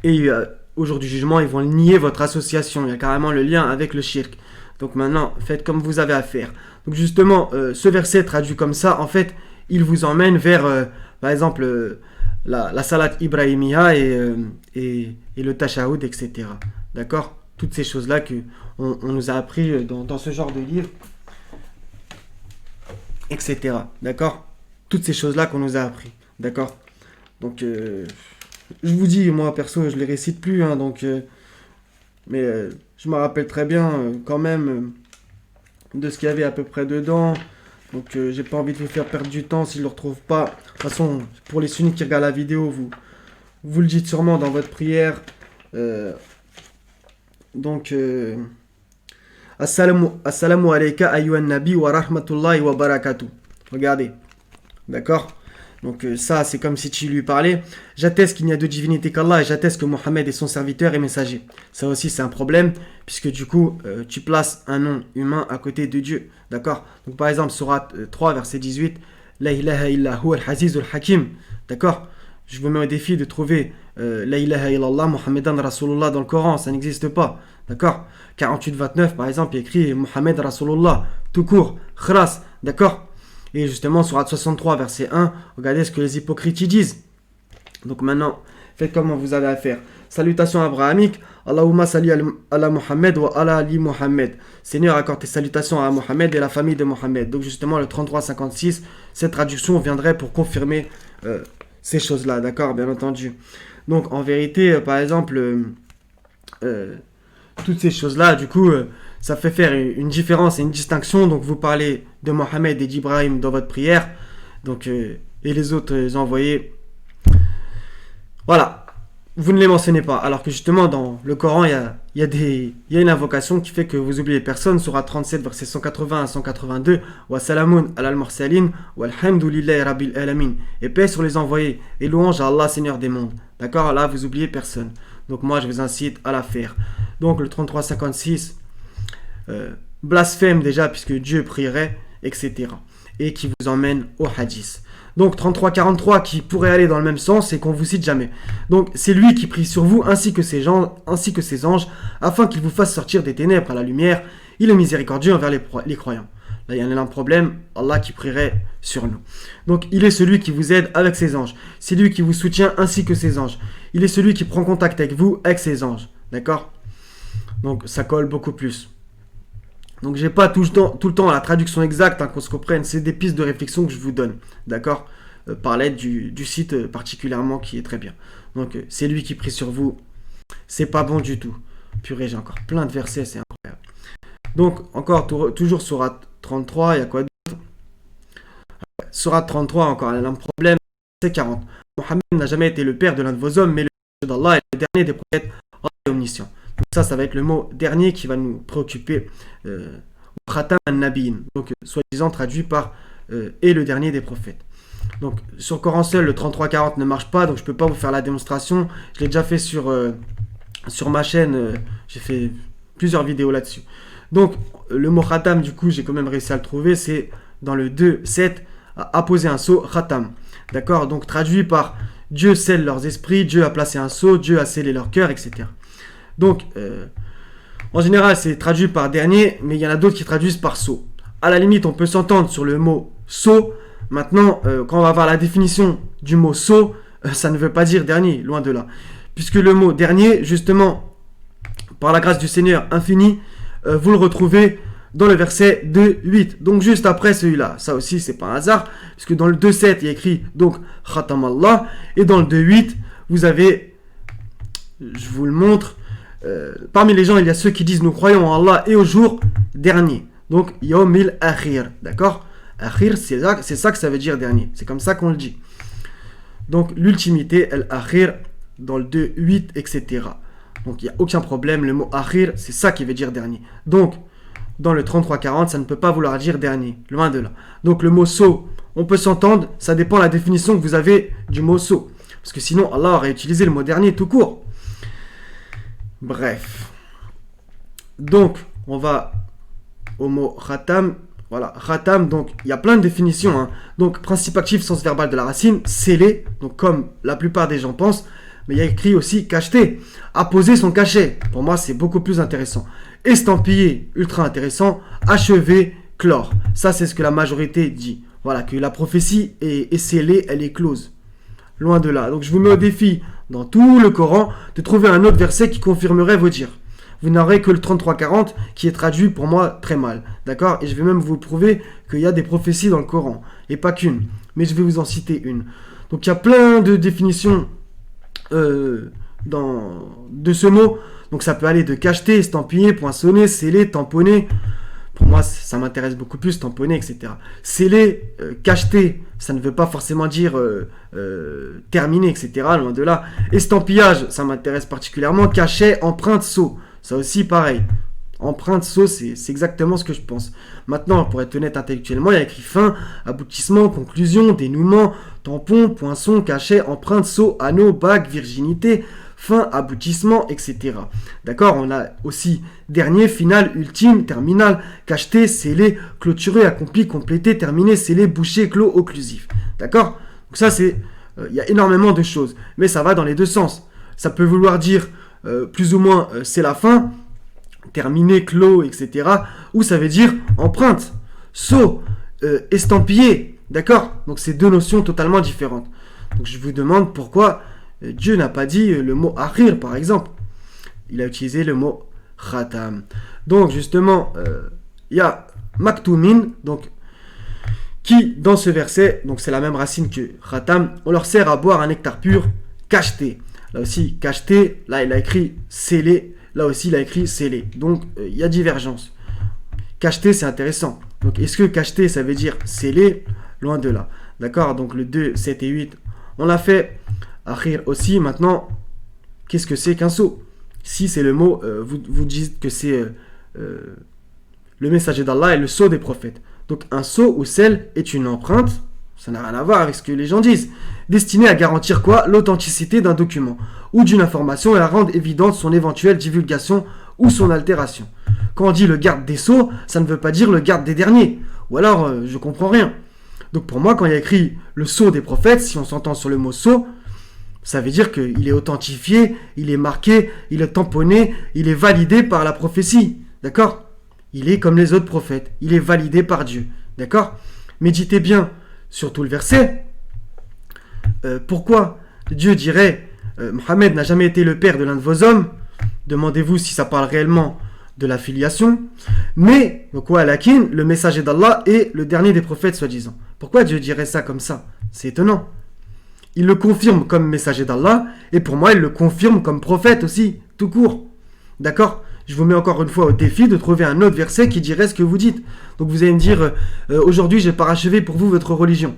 Et au jour du jugement, ils vont nier votre association. Il y a carrément le lien avec le shirk. Donc maintenant, faites comme vous avez à faire. Donc justement, ce verset traduit comme ça, en fait, il vous emmène vers, par exemple, la salat ibrahimiya et le tashahoud, etc. D'accord ? Toutes ces choses-là qu'on nous a appris dans ce genre de livre, etc. D'accord ? Toutes ces choses-là qu'on nous a appris. D'accord ? Donc... je vous dis, moi perso, je les récite plus, hein, donc, mais je me rappelle très bien quand même de ce qu'il y avait à peu près dedans. Donc j'ai pas envie de vous faire perdre du temps si je le retrouve pas. De toute façon, pour les sunnites qui regardent la vidéo, vous le dites sûrement dans votre prière. Donc, Assalamu alayka ayyuhan nabi wa rahmatullahi wa barakatuh. Regardez, d'accord ? Donc ça, c'est comme si tu lui parlais. J'atteste qu'il n'y a de divinité qu'Allah et j'atteste que Mohammed est son serviteur et messager. Ça aussi, c'est un problème, puisque du coup, tu places un nom humain à côté de Dieu. D'accord ? Donc par exemple, sourate 3, verset 18, La ilaha illa huwa al-Azizul Hakim. D'accord ? Je vous mets au défi de trouver La ilaha illallah Muhammadan Rasulullah dans le Coran. Ça n'existe pas. D'accord ? 48-29, par exemple, il y a écrit Muhammad Rasulullah, tout court, khras. D'accord ? Et justement, sur 63, verset 1, regardez ce que les hypocrites y disent. Donc maintenant, faites comme vous avez à faire. Salutations abrahamiques. Allahumma salli ala Muhammad wa ala ali Muhammad. Seigneur, accorde tes salutations à Muhammad et la famille de Muhammad. Donc justement, le 33-56, cette traduction viendrait pour confirmer ces choses-là. D'accord, bien entendu. Donc en vérité, par exemple, toutes ces choses-là, du coup... ça fait faire une différence et une distinction. Donc vous parlez de Mohammed et d'Ibrahim dans votre prière. Donc, et les autres envoyés. Voilà. vous ne les mentionnez pas. Alors que justement, dans le Coran, il y a une invocation qui fait que vous oubliez personne. Surah 37, verset 180 à 182. Wa salamun alal mursalin, walhamdulillahi rabbil alamin. Et paix sur les envoyés. Et louange à Allah, Seigneur des mondes. D'accord? Là, vous oubliez personne. Donc moi, je vous incite à la faire. Donc le 33-56, blasphème déjà, puisque Dieu prierait, etc. Et qui vous emmène au hadith. Donc 33-43 qui pourrait aller dans le même sens et qu'on vous cite jamais. Donc c'est lui qui prie sur vous ainsi que ses anges afin qu'il vous fasse sortir des ténèbres à la lumière. Il est miséricordieux envers les croyants. Là il y a un problème, Allah qui prierait sur nous. Donc il est celui qui vous aide avec ses anges. C'est lui qui vous soutient ainsi que ses anges. Il est celui qui prend contact avec vous avec ses anges. D'accord? Donc ça colle beaucoup plus. Donc j'ai pas tout le temps la traduction exacte, qu'on se comprenne, c'est des pistes de réflexion que je vous donne, d'accord, par l'aide du site particulièrement qui est très bien. Donc c'est lui qui prie sur vous, c'est pas bon du tout. Purée, j'ai encore plein de versets, c'est incroyable. Donc encore toujours Sourate 33, il y a quoi d'autre? Sourate 33, encore un problème, c'est 40. Mohammed n'a jamais été le père de l'un de vos hommes, mais le père d'Allah est le dernier des prophètes, Allah est omniscient. Donc ça va être le mot dernier qui va nous préoccuper. Khatam an-Nabiyin, donc soi-disant traduit par et le dernier des prophètes. Donc sur le Coran seul, le 33-40 ne marche pas, donc je peux pas vous faire la démonstration. Je l'ai déjà fait sur ma chaîne, j'ai fait plusieurs vidéos là-dessus. Donc le mot Khatam, du coup, j'ai quand même réussi à le trouver, c'est dans le 2-7, à poser un sceau, Khatam. D'accord? Donc traduit par Dieu scelle leurs esprits, Dieu a placé un sceau, Dieu a scellé leur cœur, etc. Donc, en général, c'est traduit par dernier, mais il y en a d'autres qui traduisent par sceau. À la limite, on peut s'entendre sur le mot sceau. Maintenant, quand on va voir la définition du mot sceau, ça ne veut pas dire dernier, loin de là. Puisque le mot dernier, justement, par la grâce du Seigneur infini, vous le retrouvez dans le verset 2-8. Donc, juste après celui-là. Ça aussi, c'est pas un hasard, puisque dans le 2-7, il y a écrit donc Khatam Allah, et dans le 2-8, vous avez, je vous le montre, parmi les gens, il y a ceux qui disent nous croyons en Allah et au jour dernier. Donc, Yawmil Akhir. D'accord? Akhir, c'est ça que ça veut dire dernier. C'est comme ça qu'on le dit. Donc, l'ultimité, Al-Akhir, dans le 2, 8, etc. Donc, il n'y a aucun problème. Le mot Akhir, c'est ça qui veut dire dernier. Donc, dans le 33-40, ça ne peut pas vouloir dire dernier. Loin de là. Donc, le mot sceau, on peut s'entendre. Ça dépend de la définition que vous avez du mot sceau. Parce que sinon, Allah aurait utilisé le mot dernier tout court. Bref. Donc, on va au mot khatam. Voilà, khatam, donc il y a plein de définitions. Hein. Donc, principe actif, sens verbal de la racine, scellé, donc comme la plupart des gens pensent. Mais il y a écrit aussi cacheté, apposer son cachet. Pour moi, c'est beaucoup plus intéressant. Estampillé, ultra intéressant. Achevé, clore. Ça, c'est ce que la majorité dit. Voilà, que la prophétie est scellée, elle est close. Loin de là. Donc, je vous mets au défi, dans tout le Coran, de trouver un autre verset qui confirmerait vos dires. Vous n'aurez que le 33-40 qui est traduit pour moi très mal. D'accord? Et je vais même vous prouver qu'il y a des prophéties dans le Coran. Et pas qu'une. Mais je vais vous en citer une. Donc, il y a plein de définitions de ce mot. Donc, ça peut aller de cacheter, estampiller, poinçonner, sceller, tamponner. Pour moi, ça m'intéresse beaucoup plus, tamponner, etc. Sceller, cacheter, ça ne veut pas forcément dire terminer, etc. Loin de là. Estampillage, ça m'intéresse particulièrement. Cachet, empreinte, sceau. Ça aussi, pareil. Empreinte, sceau, c'est exactement ce que je pense. Maintenant, pour être honnête intellectuellement, il y a écrit fin, aboutissement, conclusion, dénouement, tampon, poinçon, cachet, empreinte, sceau, anneau, bague, virginité, fin, aboutissement, etc. D'accord? On a aussi dernier, final, ultime, terminal, cacheté, scellé, clôturé, accompli, complété, terminé, scellé, bouché, clos, occlusif. D'accord? Donc ça, c'est... Il y a énormément de choses. Mais ça va dans les deux sens. Ça peut vouloir dire plus ou moins c'est la fin, terminé, clos, etc. Ou ça veut dire empreinte, sceau, estampillé. D'accord? Donc c'est deux notions totalement différentes. Donc je vous demande pourquoi Dieu n'a pas dit le mot akhir par exemple. Il a utilisé le mot khatam. Donc justement, il y a maktumin, donc qui dans ce verset, donc c'est la même racine que khatam, on leur sert à boire un nectar pur, cacheté. Là aussi, cacheté, là il a écrit scellé, là aussi il a écrit scellé. Donc il y a divergence. Cacheté, c'est intéressant. Donc est-ce que cacheté, ça veut dire scellé? Loin de là. D'accord? Donc le 2, 7 et 8, on l'a fait. Akhir aussi. Maintenant, qu'est-ce que c'est qu'un sceau? Si c'est le mot, vous dites que c'est le messager d'Allah et le sceau des prophètes. Donc un sceau ou sel est une empreinte, ça n'a rien à voir avec ce que les gens disent, destinée à garantir quoi? L'authenticité d'un document ou d'une information et à rendre évidente son éventuelle divulgation ou son altération. Quand on dit le garde des sceaux, ça ne veut pas dire le garde des derniers. Ou alors, je comprends rien. Donc pour moi, quand il y a écrit le sceau des prophètes, si on s'entend sur le mot sceau, ça veut dire qu'il est authentifié, il est marqué, il est tamponné, il est validé par la prophétie. D'accord? Il est comme les autres prophètes, il est validé par Dieu. D'accord? Méditez bien sur tout le verset. Pourquoi Dieu dirait Mohammed n'a jamais été le père de l'un de vos hommes? Demandez-vous si ça parle réellement de la filiation. Mais, donc Lakin, le messager d'Allah est le dernier des prophètes, soi-disant. Pourquoi Dieu dirait ça comme ça? C'est étonnant. Il le confirme comme messager d'Allah, et pour moi, il le confirme comme prophète aussi, tout court. D'accord? Je vous mets encore une fois au défi de trouver un autre verset qui dirait ce que vous dites. Donc vous allez me dire, aujourd'hui j'ai parachevé pour vous votre religion.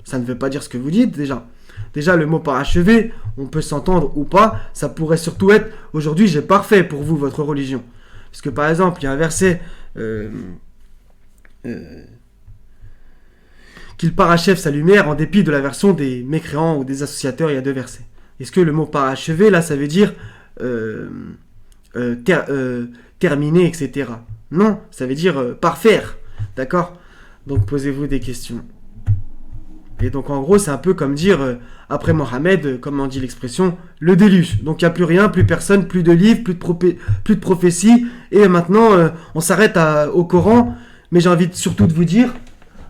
Ça ne veut pas dire ce que vous dites déjà. Déjà le mot parachevé, on peut s'entendre ou pas, ça pourrait surtout être, aujourd'hui j'ai parfait pour vous votre religion. Parce que par exemple, il y a un verset qu'il parachève sa lumière en dépit de la version des mécréants ou des associateurs, il y a deux versets. Est-ce que le mot parachevé, là, ça veut dire terminer, etc. Non, ça veut dire parfaire. D'accord? Donc posez-vous des questions. Et donc en gros, c'est un peu comme dire, après Mohammed, comme on dit l'expression, le déluge. Donc il n'y a plus rien, plus personne, plus de livres, plus de prophéties. Et maintenant, on s'arrête au Coran. Mais j'ai envie surtout de vous dire,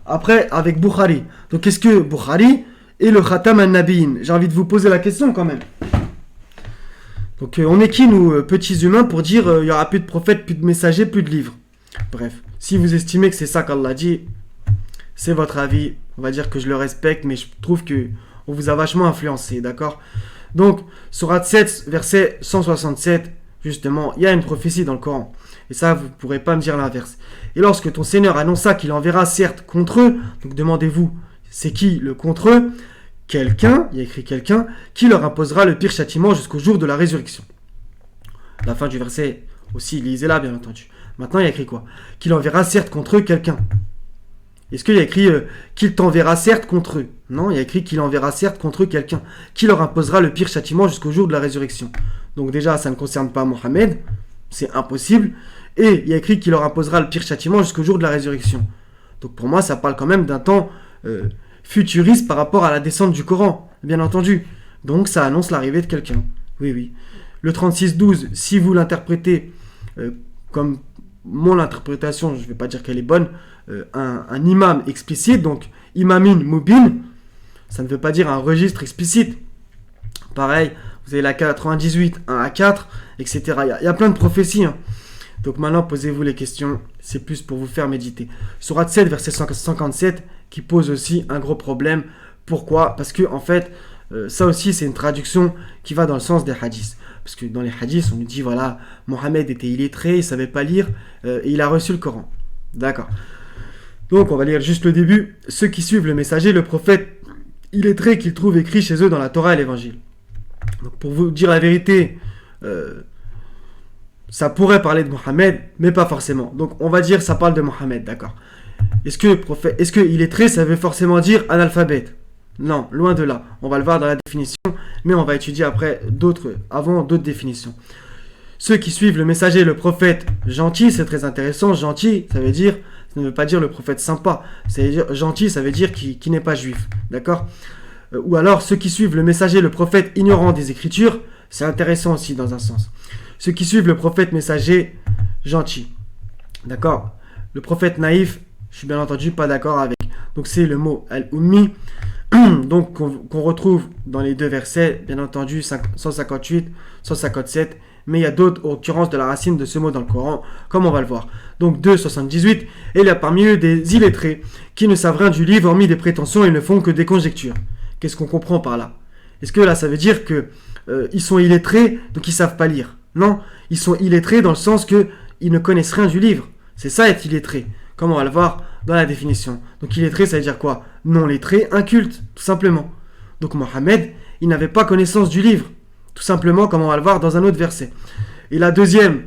après, avec Bukhari. Donc est-ce que Bukhari est le Khatam al-Nabiyin? J'ai envie de vous poser la question quand même. Donc on est qui, nous, petits humains, pour dire il n'y aura plus de prophètes, plus de messagers, plus de livres? Bref, si vous estimez que c'est ça qu'Allah dit, c'est votre avis. On va dire que je le respecte, mais je trouve que on vous a vachement influencé, d'accord? Donc, Sourate 7, verset 167, justement, il y a une prophétie dans le Coran. Et ça, vous ne pourrez pas me dire l'inverse. Et lorsque ton Seigneur annonça qu'il enverra certes contre eux, donc demandez-vous, c'est qui le contre eux? Quelqu'un, il y a écrit quelqu'un, qui leur imposera le pire châtiment jusqu'au jour de la résurrection. La fin du verset aussi, lisez-la bien entendu. Maintenant, il y a écrit quoi? Qu'il enverra certes contre eux quelqu'un. Est-ce qu'il y a écrit qu'il t'enverra certes contre eux? Non, il y a écrit qu'il enverra certes contre eux quelqu'un, qui leur imposera le pire châtiment jusqu'au jour de la résurrection. Donc déjà, ça ne concerne pas Mohammed, c'est impossible. Et il y a écrit qu'il leur imposera le pire châtiment jusqu'au jour de la résurrection. Donc pour moi, ça parle quand même d'un temps futuriste par rapport à la descente du Coran, bien entendu. Donc ça annonce l'arrivée de quelqu'un. Oui, oui. Le 36-12, si vous l'interprétez comme mon interprétation, je ne vais pas dire qu'elle est bonne, un imam explicite, donc imamin mubin, ça ne veut pas dire un registre explicite. Pareil, vous avez la 98, 1 à 4, etc. Il y a plein de prophéties. Hein. Donc maintenant, posez-vous les questions, c'est plus pour vous faire méditer. Sourate 7, verset 157, qui pose aussi un gros problème. Pourquoi? Parce que, en fait, ça aussi, c'est une traduction qui va dans le sens des hadiths. Parce que dans les hadiths, on nous dit, voilà, Mohammed était illettré, il ne savait pas lire, et il a reçu le Coran. D'accord. Donc, on va lire juste le début. Ceux qui suivent le messager, le prophète illettré qu'ils trouvent écrit chez eux dans la Torah et l'Évangile. Donc, pour vous dire la vérité, ça pourrait parler de Mohammed, mais pas forcément. Donc, on va dire ça parle de Mohammed, d'accord. Est-ce que illettré, ça veut forcément dire analphabète? Non, loin de là. On va le voir dans la définition, mais on va étudier après d'autres définitions. Ceux qui suivent le messager, le prophète gentil, c'est très intéressant. Gentil, ça ne veut pas dire le prophète sympa. C'est-à-dire gentil, ça veut dire qui n'est pas juif, d'accord? Ou alors ceux qui suivent le messager, le prophète ignorant des Écritures, c'est intéressant aussi dans un sens. Ceux qui suivent le prophète messager gentil, d'accord? Le prophète naïf, je suis bien entendu pas d'accord avec. Donc c'est le mot al-ummi, donc qu'on retrouve dans les deux versets, bien entendu 158, 157, mais il y a d'autres occurrences de la racine de ce mot dans le Coran, comme on va le voir. Donc 2,78, et il y a parmi eux des illettrés qui ne savent rien du livre, hormis des prétentions, et ne font que des conjectures. Qu'est-ce qu'on comprend par là? Est-ce que là ça veut dire que ils sont illettrés, donc ils savent pas lire? Non, ils sont illettrés dans le sens que ils ne connaissent rien du livre. C'est ça être illettré, comme on va le voir dans la définition. Donc illettré, ça veut dire quoi? Non lettré, inculte, tout simplement. Donc Mohammed, il n'avait pas connaissance du livre. Tout simplement, comme on va le voir dans un autre verset. Et la deuxième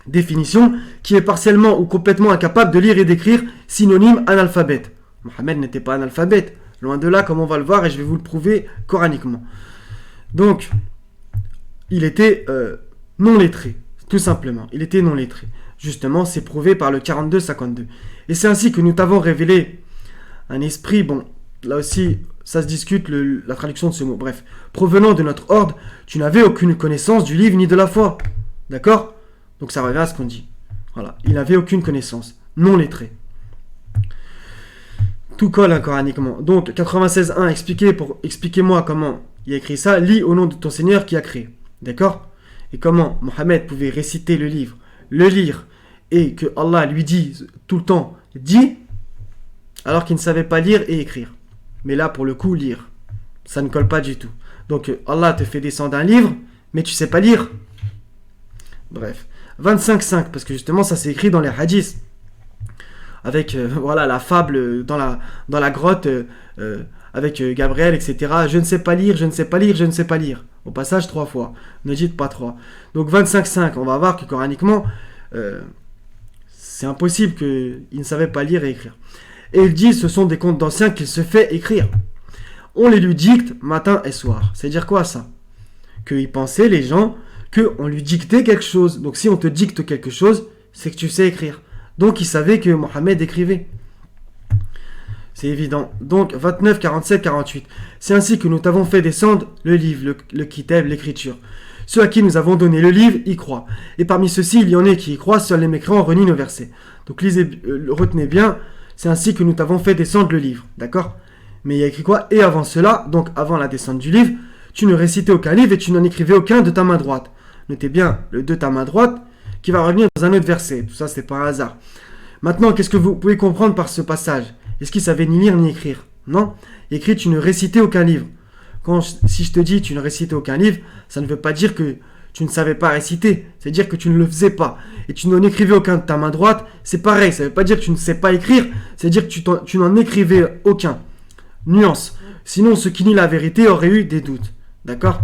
définition, qui est partiellement ou complètement incapable de lire et d'écrire, synonyme analphabète. Mohammed n'était pas analphabète, loin de là, comme on va le voir, et je vais vous le prouver coraniquement. Donc, il était non lettré, tout simplement. Il était non lettré. Justement, c'est prouvé par le 42-52. Et c'est ainsi que nous t'avons révélé un esprit, bon, là aussi, ça se discute, la traduction de ce mot. Bref, provenant de notre ordre, tu n'avais aucune connaissance du livre ni de la foi. D'accord ? Donc ça revient à ce qu'on dit. Voilà, il n'avait aucune connaissance, non lettré. Tout colle coraniquement. Donc 96.1, expliquez-moi comment il a écrit ça. Lis au nom de ton Seigneur qui a créé. D'accord ? Et comment Mohammed pouvait réciter le livre, le lire, et que Allah lui dit tout le temps, dis, alors qu'il ne savait pas lire et écrire. Mais là, pour le coup, lire, ça ne colle pas du tout. Donc Allah te fait descendre un livre, mais tu sais pas lire. Bref. 25.5, parce que justement, ça c'est écrit dans les hadiths. Avec voilà, la fable dans la grotte avec Gabriel, etc. Je ne sais pas lire, je ne sais pas lire, je ne sais pas lire. Au passage, 3 fois. Ne dites pas 3. Donc 25.5, on va voir que coraniquement, c'est impossible qu'il ne savait pas lire et écrire. Et il dit, ce sont des contes d'anciens qu'il se fait écrire. On les lui dicte matin et soir. C'est-à-dire quoi ça ? Qu'ils pensaient, les gens, qu'on lui dictait quelque chose. Donc si on te dicte quelque chose, c'est que tu sais écrire. Donc il savait que Mohammed écrivait. C'est évident. Donc 29, 47, 48. C'est ainsi que nous t'avons fait descendre le livre, le kitab, l'écriture. Ceux à qui nous avons donné le livre y croient. Et parmi ceux-ci, il y en a qui y croient, seuls les mécréants renient nos versets. Donc retenez bien, c'est ainsi que nous t'avons fait descendre le livre. D'accord ? Mais il y a écrit quoi ? Et avant cela, donc avant la descente du livre, tu ne récitais aucun livre et tu n'en écrivais aucun de ta main droite. Notez bien le de ta main droite qui va revenir dans un autre verset. Tout ça, c'est pas un hasard. Maintenant, qu'est-ce que vous pouvez comprendre par ce passage ? Est-ce qu'il savait ni lire ni écrire ? Non. Il écrit, tu ne récitais aucun livre. Si je te dis, tu ne récitais aucun livre, ça ne veut pas dire que tu ne savais pas réciter. C'est-à-dire que tu ne le faisais pas. Et tu n'en écrivais aucun de ta main droite, c'est pareil. Ça ne veut pas dire que tu ne sais pas écrire. C'est-à-dire que tu n'en écrivais aucun. Nuance. Sinon, ceux qui nient la vérité auraient eu des doutes. D'accord ?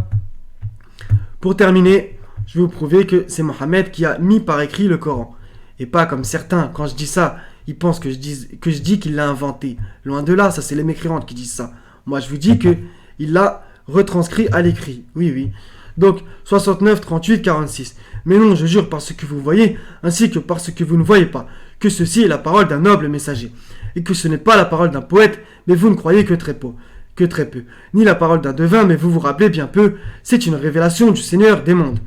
Pour terminer, je vais vous prouver que c'est Mohammed qui a mis par écrit le Coran. Et pas comme certains, quand je dis ça, ils pensent que je dis qu'il l'a inventé. Loin de là, ça c'est les mécréantes qui disent ça. Moi je vous dis qu'il l'a retranscrit à l'écrit. Oui, oui. Donc 69, 38, 46. Mais non, je jure par ce que vous voyez, ainsi que par ce que vous ne voyez pas, que ceci est la parole d'un noble messager. Et que ce n'est pas la parole d'un poète, mais vous ne croyez que très peu. Ni la parole d'un devin, mais vous vous rappelez bien peu, c'est une révélation du Seigneur des mondes.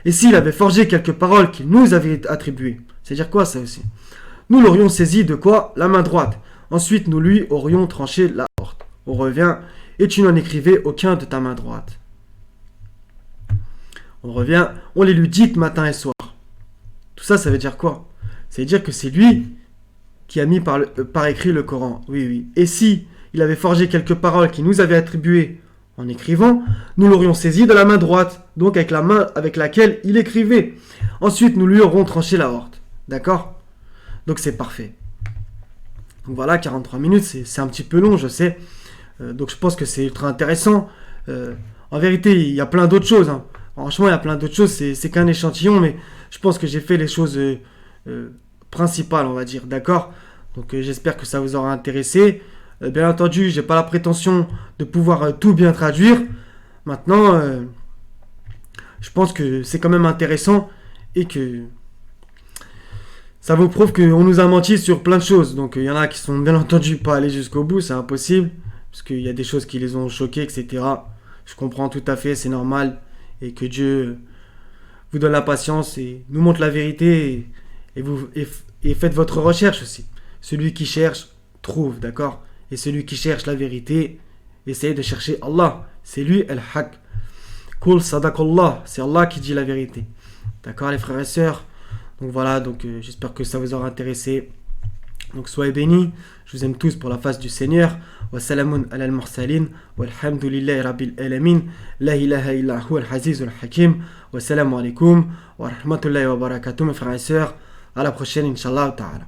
Et s'il avait forgé quelques paroles qu'il nous avait attribuées, c'est-à-dire quoi ça aussi ? Nous l'aurions saisi de quoi ? La main droite. Ensuite, nous lui aurions tranché la porte. On revient, et tu n'en écrivais aucun de ta main droite. On revient, on les lui dicte matin et soir. Tout ça, ça veut dire quoi ? Ça veut dire que c'est lui qui a mis par écrit le Coran. Oui, oui. Et si il avait forgé quelques paroles qu'il nous avait attribuées en écrivant, nous l'aurions saisi de la main droite, donc avec la main avec laquelle il écrivait. Ensuite, nous lui aurons tranché la horte. D'accord ? Donc c'est parfait. Donc voilà, 43 minutes, c'est un petit peu long, je sais. Donc je pense que c'est ultra intéressant. En vérité, il y a plein d'autres choses. Hein. Franchement, il y a plein d'autres choses. C'est qu'un échantillon, mais je pense que j'ai fait les choses principales, on va dire. D'accord ? Donc j'espère que ça vous aura intéressé. Bien entendu, j'ai pas la prétention de pouvoir tout bien traduire. Maintenant, je pense que c'est quand même intéressant et que ça vous prouve qu'on nous a menti sur plein de choses. Donc il y en a qui sont bien entendu pas allés jusqu'au bout, c'est impossible, parce qu'il y a des choses qui les ont choqués, etc. Je comprends tout à fait, c'est normal, et que Dieu vous donne la patience et nous montre la vérité, et faites votre recherche aussi. Celui qui cherche, trouve, d'accord ? Et celui qui cherche la vérité, essayez de chercher Allah. C'est lui, Al-Haq. Kul Sadakallah, c'est Allah qui dit la vérité. D'accord, les frères et sœurs ? Donc voilà, j'espère que ça vous aura intéressé. Donc soyez bénis. Je vous aime tous pour la face du Seigneur. Wa salamun ala al-mursalin. Walhamdulillahi rabbil alamin. La ilaha illa huwa al-aziz al-hakim. Wa salamu alaikum. Wa rahmatullahi wa barakatuh, mes frères et sœurs. À la prochaine, Inch'Allah ta'ala.